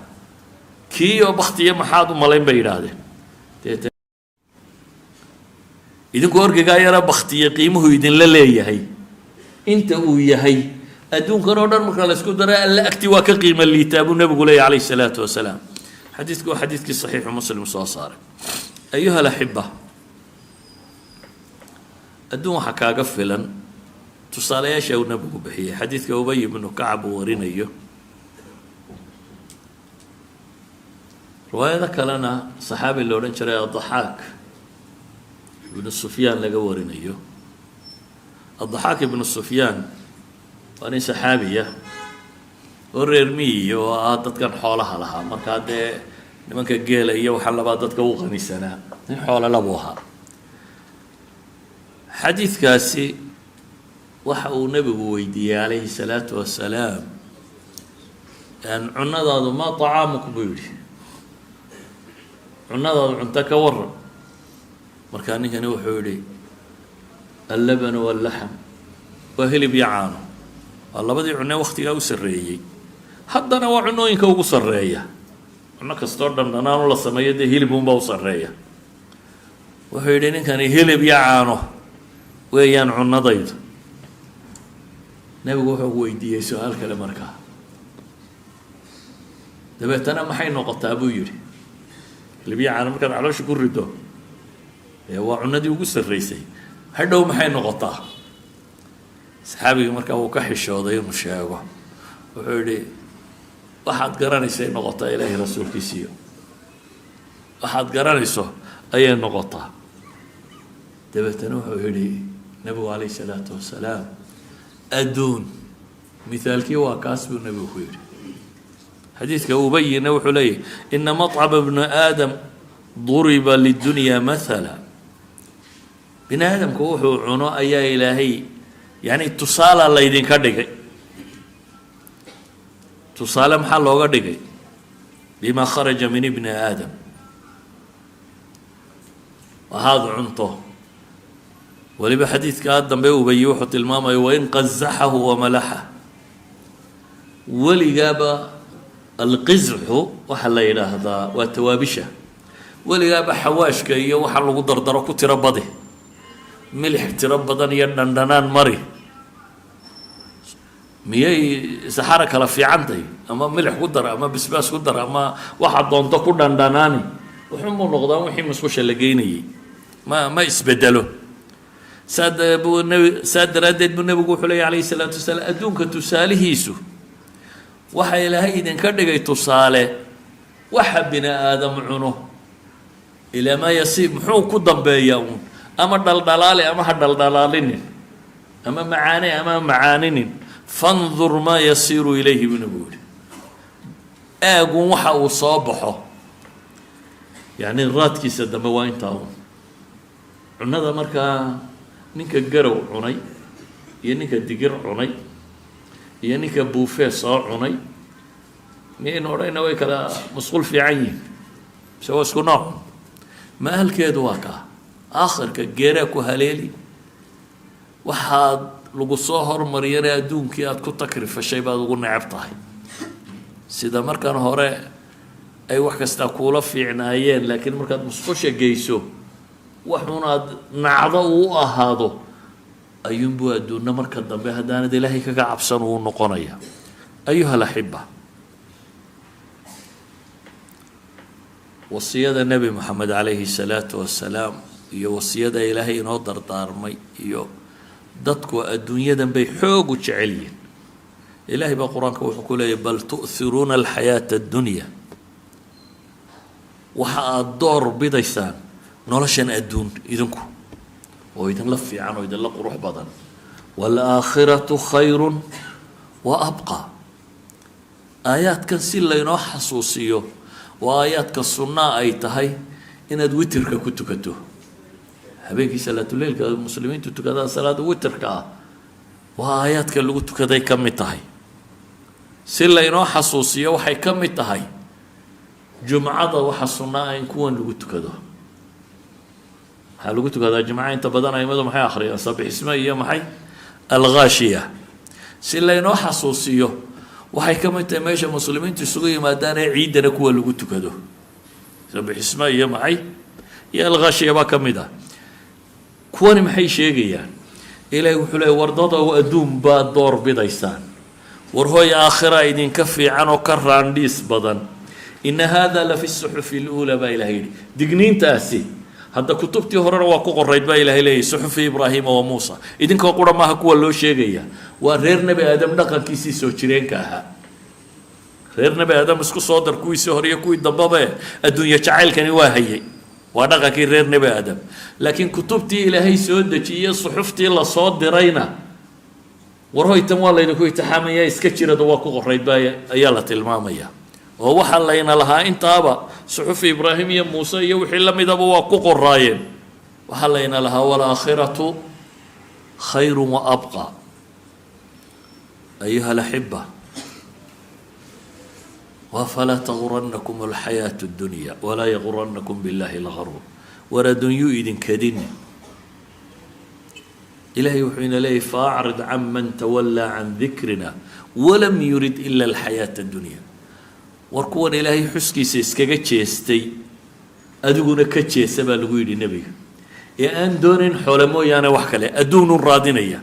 kiyo baktiya maxaad u malayn bay yidhaahdeen idinku orgigaa yara baktiya qiimuhu idinla leeyahay inta uu yahay adduunkan oo dhan marka la isku dara alla agti waa ka qiimo liitaa buu nabigu leeyahay calayhi salaatu wasalaam xadiidku waa xadiidkii saxiixu muslim soo saaray ayuha alaxiba adduun waxaa kaaga filan tusaalayaasha uu nabigu bixiyey xadiidka ubay ibnu kacab uu warinayo riwaayado kalena saxaabi la odhan jiray addaxaak ibnu sufyaan laga warinayo addaxaak ibnu sufyaan waa nin saxaabiya oo reer miyi oo ah dadkan xoolaha lahaa markaa dee nimanka geela iyo waxaa labaa dadka u qanisanaa nin xoola labuu ahaa xadiidkaasi waxa uu nebigu weydiiyey calayhi salaatu wasalaam cunadaadu maa طacaamuk buu yidhi cunadaadu cunto ka waran markaa ninkani wuxuu yihi allabanu wallaxam waa hilib iyo caano waa labadii cunee waktigaa u sarreeyey haddana waa cunooyinka ugu sarreeya cuno kastoo dhandhanaanu la sameeyo dee hilib unbaa u sarreeya wuxuu yidhi ninkani hilib iyo caano weeyaan cunadaydu nebigu wuxuu weydiiyey su-aal kale markaa dabeetana maxay noqotaa buu yidhi hilib iyo caano markaad caloosha ku rido waa cunadii ugu sarreysay hadhow maxay noqotaa saxaabigii markaa wuu ka xishooday inuu sheego wuxuu yidhi waxaad garanaysay noqotaa ilaahay rasuulkiisiiyo waxaad garanayso ayay noqotaa dabeetana wuxuu yidhi nebigu calayhi salaatu wasalaam adduun mithaalkii waa kaas buu nebigu ku yidhi xadiidka ubayina wuxuu leeyahy ina maطcama bni aadam duriba lidunya mathala bini aadamku wuxuu cuno ayaa ilaahay yani tusaala laydinka dhigay tusaale maxaa looga dhigay bima kharaja min ibni aadam waxaad cunto weliba xadiidkaa dambe ubayi wuxuu tilmaamaya wain qazaxahu wamalaxa weligaaba alqizxu waxaa la yidhaahdaa waa tawaabisha weligaaba xawaashka iyo waxa lagu dardaro ku tiro badi milix tiro badan iyo dhandhanaan mari miyay saxara kala fiicantahay ama milix ku dar ama bisbaas ku dar ama waxa doonto ku dhandhanaani wuxuunbuu noqdaa wixii musqusha la geynayay ma isbedelo saa daraaddeed buu nebigu wuxuu leeya calayhi salaatu wasalaam adduunka tusaalihiisu waxa ilaahay idinka dhigay tusaale waxa bini aadam cuno ilaa maa yasiib muxuu ku dambeeyaa uun ama dhaldhalaali ama ha dhaldhalaalinin ama macaane ama macaaninin fandur maa yasiiru ilayhi buu nebigu yihi aagun waxa uu soo baxo yani raadkiisa dambe waa intaa un cunada markaa ninka garow cunay iyo ninka digir cunay iyo ninka buufee soo cunay miyaynu odhayna way kala masquul fiican yihin mise waa isku nooc maalkeedu waa kaa aakhirka geeraa ku haleeli waxaad lagu soo hormariyana adduunkii aada ku takrifashay baad ugu necab tahay sida markan hore ay wax kastaa kuula fiicnaayeen laakiin markaad musqusha geyso waxuunaad nacdo uu ahaado ayuunbuu adduunna marka dambe haddaanad ilaahay kaga cabsan uu noqonaya ayuha alaxiba wasiyada nebi moxamed calayhi salaatu wasalaam iyo wasiyada ilaahay inoo dardaarmay iyo dadku adduunyadan bay xoog u jecel yihin ilaahay baa qur-aanka wuxuu ku leeyahy bal tu'hiruuna alxayaata addunya waxa aada door bidaysaan noloshan adduun idinku oo idinla fiican oo idinla qurux badan waalaakhiratu khayrun wa abqa aayaadkan si laynoo xasuusiyo waa aayaadka sunnaa ay tahay inaad witirka ku tukato habeenkii salaatuleilka muslimiintu tukadaan salaada witirka ah waa aayaadka lagu tukaday ka mid tahay si laynoo xasuusiyo waxay ka mid tahay jumcada waxa sunnaa in kuwan lagu tukado waxaa lagu tukadaa jimca inta badan aimadu maxay akhriyaan sabixisme iyo maxay alghaashiya si laynoo xasuusiyo waxay ka mid tahay meesha muslimiintu isugu yimaadaan ee ciidana kuwa lagu tukado sabixisma iyo maxay iyo alghashiya baa ka mid ah kuwani maxay sheegayaan ilaahay wuxuu leeyahay wardada oo adduun baa door bidaysaan war hooy aakhira idinka fiican oo ka raandhiis badan ina hada la fi suxufi اlأuulى baa ilahay yidhi digniintaasi hadda kutubtii horena waa ku qorayd baa ilahay leeyahy suxufi ibraahima wa muusa idinkoo qura maaha kuwa loo sheegaya waa reer nebi aadam dhaqankiisii soo jireenka ahaa reer nebi aadam isku soo dar kuwiisii hore iyo kuwii dambabe adduunye jacaylkani waa hayay waa dhaqankii reer nebi aadam laakiin kutubtii ilaahay soo dejiyey suxuftii lasoo dirayna war hoytan waa laydinku itixaamaya iska jirada waa ku qorayd baa ayaa la tilmaamaya oo waxaa layna lahaa intaaba suxufi ibraahim iyo muuse iyo wixii la midaba waa ku qoraayeen waxaa layna lahaa walaakhiratu khayru wa abqa ayuha alaxiba وفلا تغرنكم الحياة الدنيا ولا يغرنكم بالله الغرور ولا دنيو إذن كدين إلهي وحين لي فأعرض عمن تولى عن ذكرنا ولم يرد إلا الحياة الدنيا وركون إلهي حسكي سيسكا تشيستي أدونا كتشيس بالغوي النبي يا أن دون حلمو يانا وحكلي أدون رادنية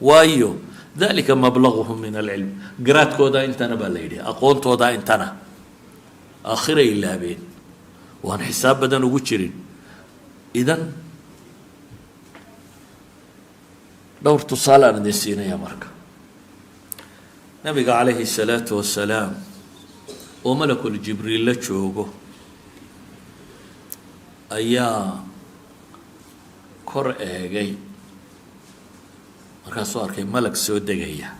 وايو ذلك مبلغهم من العلم قرات كودا انتنا بالليدي اقول تودا انتنا اخره الا بين وان حساب بدن وجرين اذا دور تصال عن السينة يا مركا نبي عليه الصلاة والسلام وملك الجبريل لتشوقه ايا كور ايغي markaasuu arkay malag soo degaya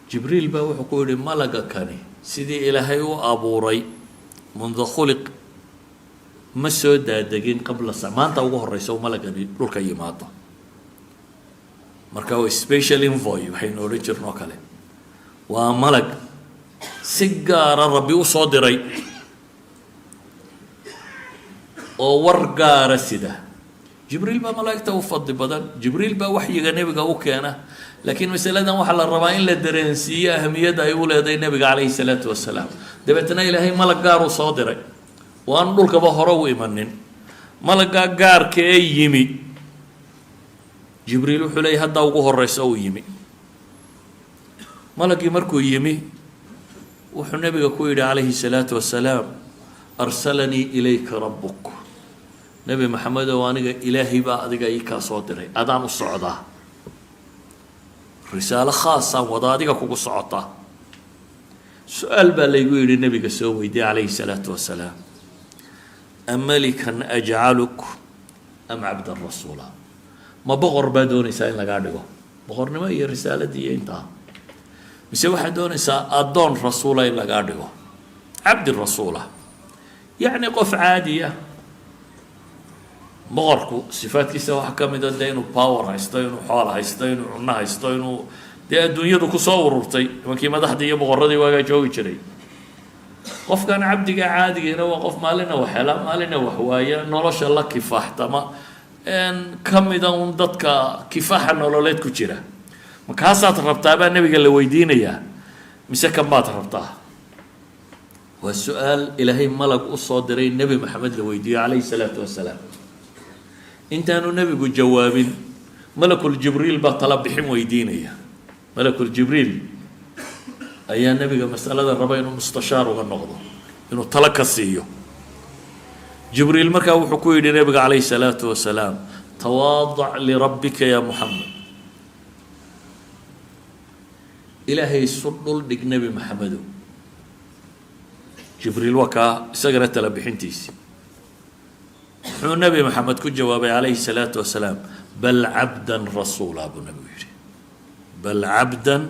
jibriil baa wuxuu ku yidhi malaga kani sidii ilaahay u abuuray mundu khuliq ma soo daadegin qabla maanta ugu horeysa uu malagani dhulka yimaado marka waa special envoy waxaynu odhan jirnoo kale waa malag si gaara rabbi u soo diray oo war gaara sida jibriil baa malaa'igta u fadli badan jibriil baa waxyiga nebiga u keena laakiin masaladan waxaa la rabaa in la dareensiiyo ahamiyadda ay u leedahay nebiga calayhi salaatu wasalaam dabeetana ilaahay malag gaar uu soo diray oo aan dhulkaba hore u imanin malaggaa gaarka ee yimi jibriil wuxuu leeyahy haddaa ugu horeysa uu yimi malaggii markuu yimi wuxuu nebiga ku yidhi calayhi salaatu wasalaam arsalanii ilayka rabbuk nebi maxamed oo aniga ilaahay baa adiga ii kaa soo diray adaan u socdaa risaalo khaasaan wada adiga kugu socotaa su-aal baa laygu yidhi nebiga soo weydiiyey calayhi salaatu wasalaam amalikan ajcaluk am cabdan rasuula ma boqor baa doonaysaa in lagaa dhigo boqornimo iyo risaaladii iyo intaa mise waxaad doonaysaa addoon rasuula in lagaa dhigo cabdi rasuula yacni qof caadiya boqorku sifaadkiisa waxaa ka mid a dee inuu power haysto inuu xool haysto inuu cunno haysto inuu dee adduunyadu kusoo ururtay nimankii madaxdii iyo boqorradii waagaa joogi jiray qofkan cabdiga caadigiina waa qof maalina wax hela maalina wax waaya nolosha la kifaaxtama ka mida un dadka kifaaxa nololeed ku jira markaasaad rabtaa baa nebiga la weydiinayaa mise kan baad rabtaa waa su-aal ilaahay malag u soo diray nebi maxamed la weydiiyo calayhi salaatu wasalaam intaanu nebigu jawaabin malakul jibriil baa tala bixin weydiinaya malakul jibriil ayaa nebiga masalada raba inuu mustashaar uga noqdo inuu tala ka siiyo jibriil markaa wuxuu ku yidhi nebiga calayhi salaatu wasalaam tawaadac lirabbika ya muxamed ilaahay isu dhul dhig nebi maxamedow jibriil waa kaa isagana tala bixintiisi muxuu nebi maxamed ku jawaabay calayhi salaatu wasalaam bal cabdan rasuula buu nebigu yidhi bal cabdan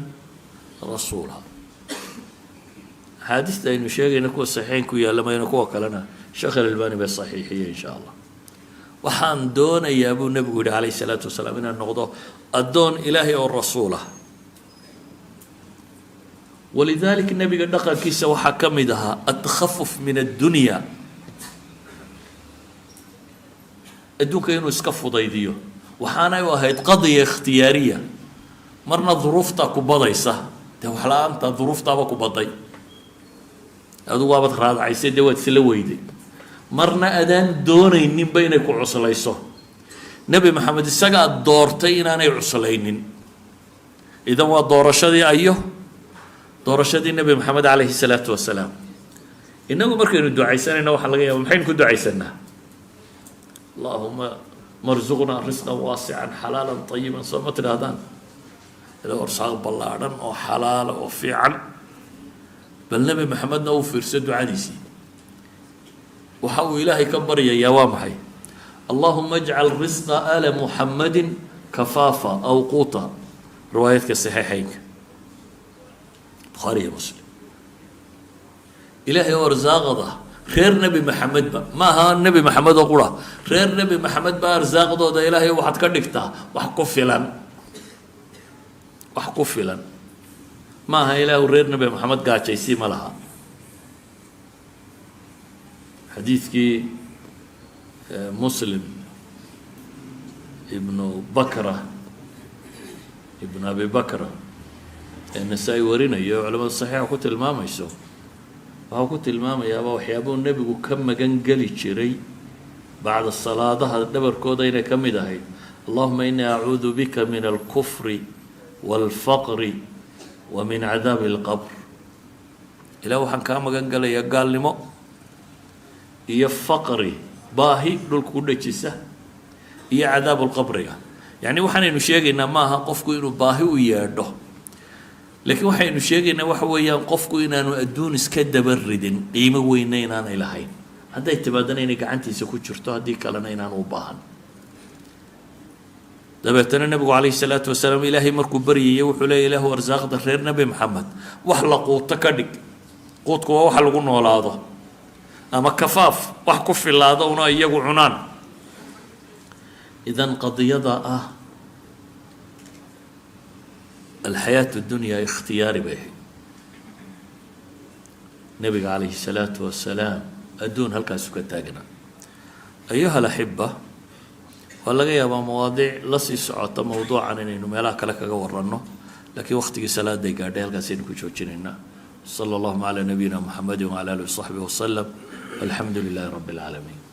rasuula axaadiista aynu sheegayna kuwa saxiixayn ku yaalla mayna kuwa kalena sheekh alalbani bay saxiixiyey insha allah waxaan doonayaa buu nebigu yidhi calayhi salaatu wasalaam inaan noqdo addoon ilaahay oo rasuulah walidaalika nebiga dhaqankiisa waxaa ka mid ahaa adtakhafuf min addunya adduunka inuu iska fudaydiyo waxaanay u ahayd qadiya ikhtiyaariya marna duruufta ku badaysa ده وحلا أنت ظروف طابك وبضي هذا وابد خلاص عيسى دوت سلويدي مرنا أذان دوني إني بينك وعصليسه نبي محمد السجع دورتين أنا يعصلين إذا هو دور شدي أيه دور شدي النبي محمد عليه الصلاة والسلام إنه مركن الدعاء سنة إنه حلقة ومحين كدعاء سنة اللهم مرزقنا رزقا واسعا حلالا طيبا صمت الأذان إذا ورسال بلادن أو حلال أو فعل بل نبي محمد نوفر سد عديسي وحاول إلهي كبر يا وامحي اللهم اجعل رزق آل محمد كفافا أو قوتا رواية كالصحيحين بخاري مسلم إلهي ورزاق ذا خير نبي محمد ما ها النبي محمد أقوله خير نبي محمد بارزاق ذا إلهي واحد كدكتا وحكفلا ما ها إله غير نبي محمد قاعد يسيم لها حديث كي مسلم ابن بكرة ابن أبي بكرة النسائي ورينا يا علماء الصحيح وكنت الماما يسوع وهو كنت الماما يا أبا وحيابو النبي وكم جنجلي شري بعد الصلاة ده دبر كودين كم دهي اللهم إني أعوذ بك من الكفر والفقر ومن عذاب القبر إلى وحن كام جنجلي يقال لي مو هي فقري باهي دول كل جسة هي عذاب القبر يعني وحن نشيء إن ماها قفكو إنه باهي وياده لكن وحن نشيء إنه وحوي قفكو إنه أدون سكد بردين قيمة وينين أنا إلهين هذا يتبادلنا إنك أنت سكوت شرطه هذيك لنا إن أنا وباهن دبتنا النبي عليه الصلاة والسلام إلهي مركب بري وحلا إله ورزاق غير نبي محمد وحلقوا تكدك قوتك وحلقوا ولا هذا أما كفاف وحكف في الله دونا يجو عنان إذن قضية الحياة الدنيا اختيار به نبي عليه الصلاة والسلام أدون هالكاسو كتاجنا أيها الأحبة والله يا مواضيع لسه سعة موضوع عن إنه ملاك لك جورنا لكن وقت صلاة دقيقة هالكاسين كوتشوتشيننا صلى الله على نبينا محمد وعلى آله وصحبه وسلم الحمد لله رب العالمين.